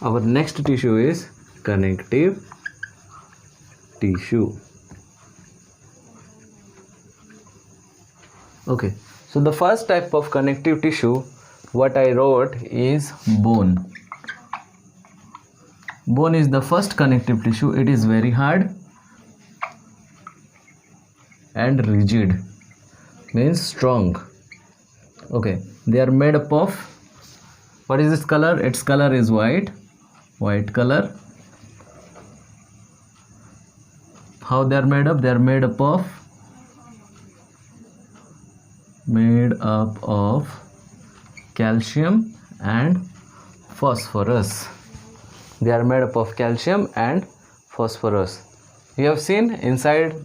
Our next tissue is connective tissue. Okay, so the first type of connective tissue what I wrote is bone. Bone is the first connective tissue. It is very hard and rigid, means strong. Okay, they are made up of, what is this color? Its color is white color. How they are made up? They are made up of calcium and phosphorus. They are made up of calcium and phosphorus. You have seen inside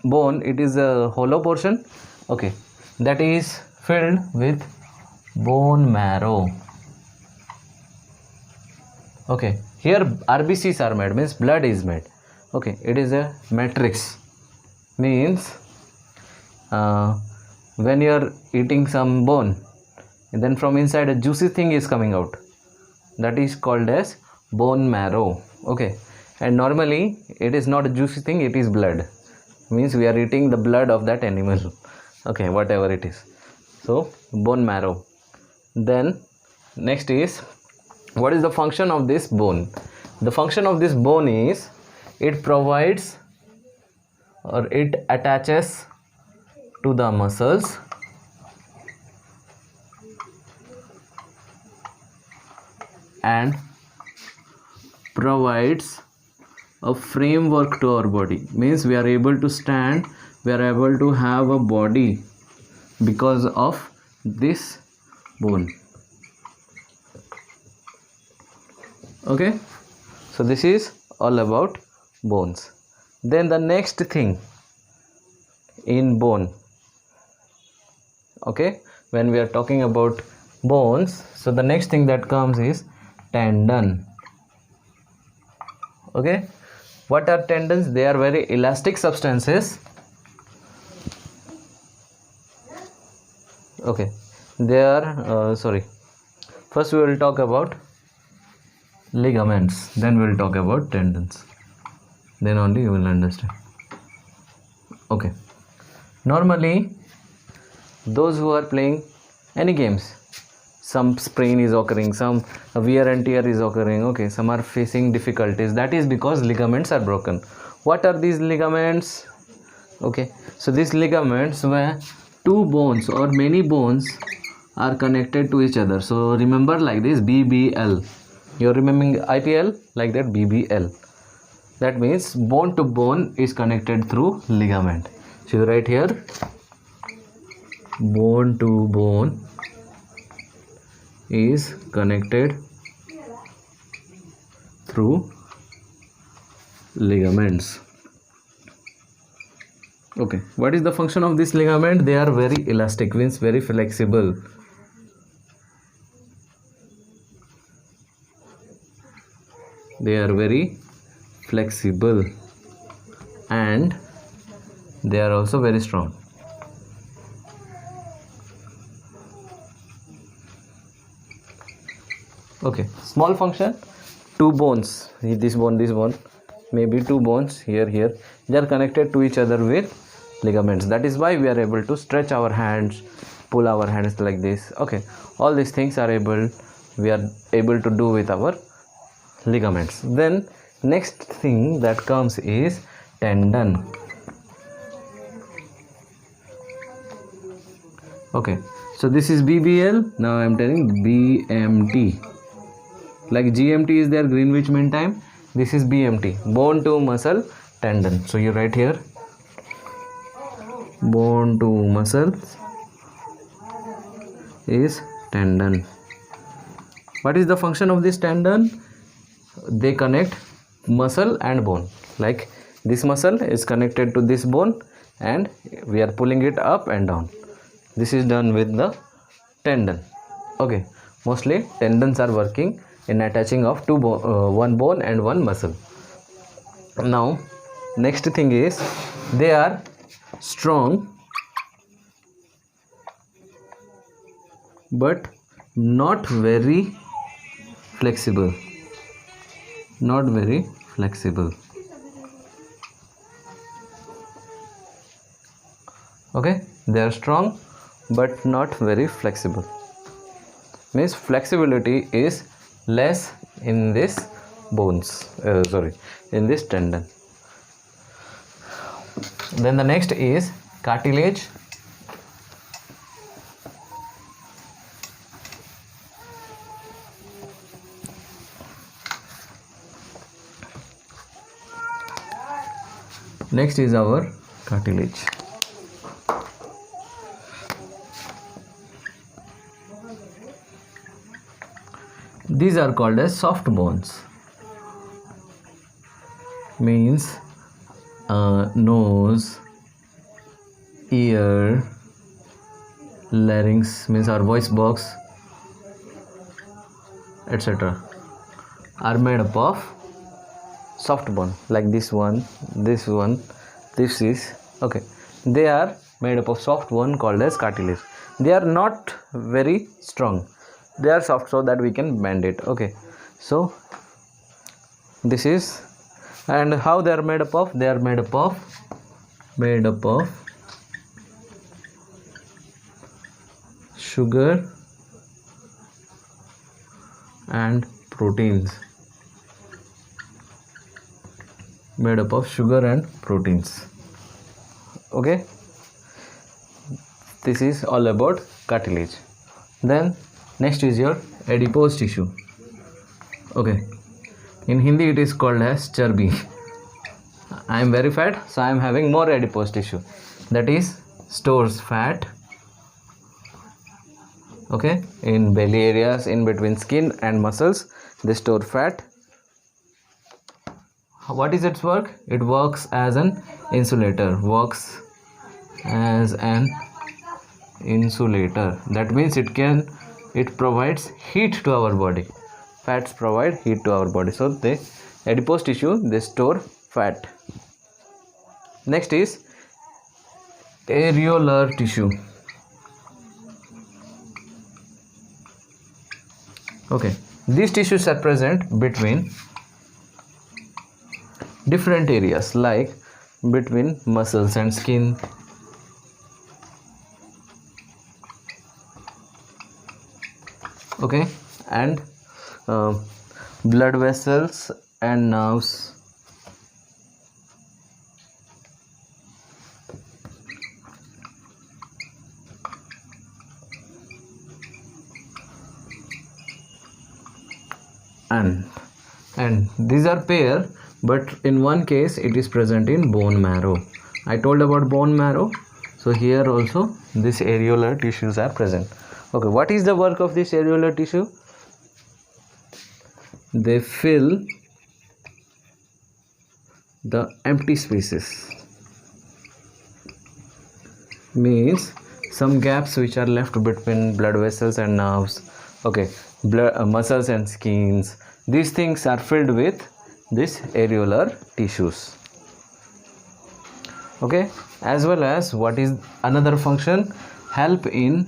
bone it is a hollow portion. Okay, that is filled with bone marrow. Okay, here RBCs are made, means blood is made. Okay, it is a matrix, means when you are eating some bone and then from inside a juicy thing is coming out, that is called as bone marrow. Okay, and normally it is not a juicy thing, it is blood, means we are eating the blood of that animal. Okay, whatever it is, so bone marrow. Then next is, what is the function of this bone? The function of this bone is it provides or it attaches to the muscles and provides a framework to our body, means we are able to stand, we are able to have a body because of this bone. Okay, so this is all about bones. Then the next thing in bone, okay, when we are talking about bones, so the next thing that comes is tendon. Okay, what are tendons? They are very elastic substances. Okay, they are first we will talk about ligaments, then we will talk about tendons, then only you will understand. Okay, normally those who are playing any games, some sprain is occurring, some wear and tear is occurring. Okay, some are facing difficulties, that is because ligaments are broken. What are these ligaments? Okay, so these ligaments where two bones or many bones are connected to each other. So remember like this, BBL. You're remembering IPL like that, BBL. That means bone to bone is connected through ligament. So you write here, bone to bone is connected through ligaments. Okay, what is the function of this ligament? They are very elastic, means very flexible. They are very flexible and they are also very strong. Okay, small function, two bones, this bone, maybe two bones here, they are connected to each other with ligaments. That is why we are able to stretch our hands, pull our hands like this. Okay, all these things are we are able to do with our ligaments. Then next thing that comes is tendon. Okay, so this is BBL, now I am telling BMT. Like GMT is there, Greenwich Mean Time, this is BMT, bone to muscle tendon. So you write here, bone to muscle is tendon. What is the function of this tendon? They connect muscle and bone. Like this muscle is connected to this bone and we are pulling it up and down. This is done with the tendon. Okay, mostly tendons are working in attaching of one bone and one muscle. Now next thing is, they are strong but not very flexible. not very flexible. Okay, they are strong but not very flexible. Means flexibility is less in this bones, in this tendon. Then the next is cartilage. Next is our cartilage. These are called as soft bones. Means nose, ear, larynx means our voice box, etc. are made up of soft bone, like this one, this is okay. They are made up of soft bone called as cartilage. They are not very strong, they are soft so that we can bend it. Okay, so this is, and how they are made up of? They are made up of sugar and proteins. Made up of sugar and proteins. Okay, this is all about cartilage. Then next is your adipose tissue. Okay, in Hindi it is called as charbi. I am very fat, so I am having more adipose tissue, that is stores fat. Okay, in belly areas, in between skin and muscles, they store fat. What is its work? It works as an insulator. That means it provides heat to our body. Fats provide heat to our body, so the adipose tissue, they store fat. Next is areolar tissue. Okay, these tissues are present between different areas, like between muscles and skin, okay, and blood vessels and nerves. And these are pair, but in one case it is present in bone marrow. I told about bone marrow, so here also these areolar tissues are present. Okay, what is the work of this areolar tissue? They fill the empty spaces, means some gaps which are left between blood vessels and nerves. Okay, muscles and skins, these things are filled with this areolar tissues. Okay, as well as what is another function? Helps in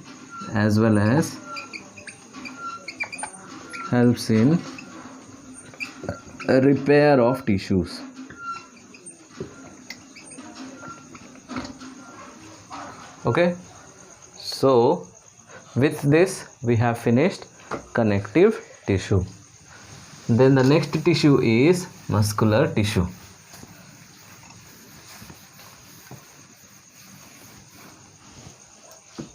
repair of tissues. Okay, so with this we have finished connective tissue. Then the next tissue is muscular tissue.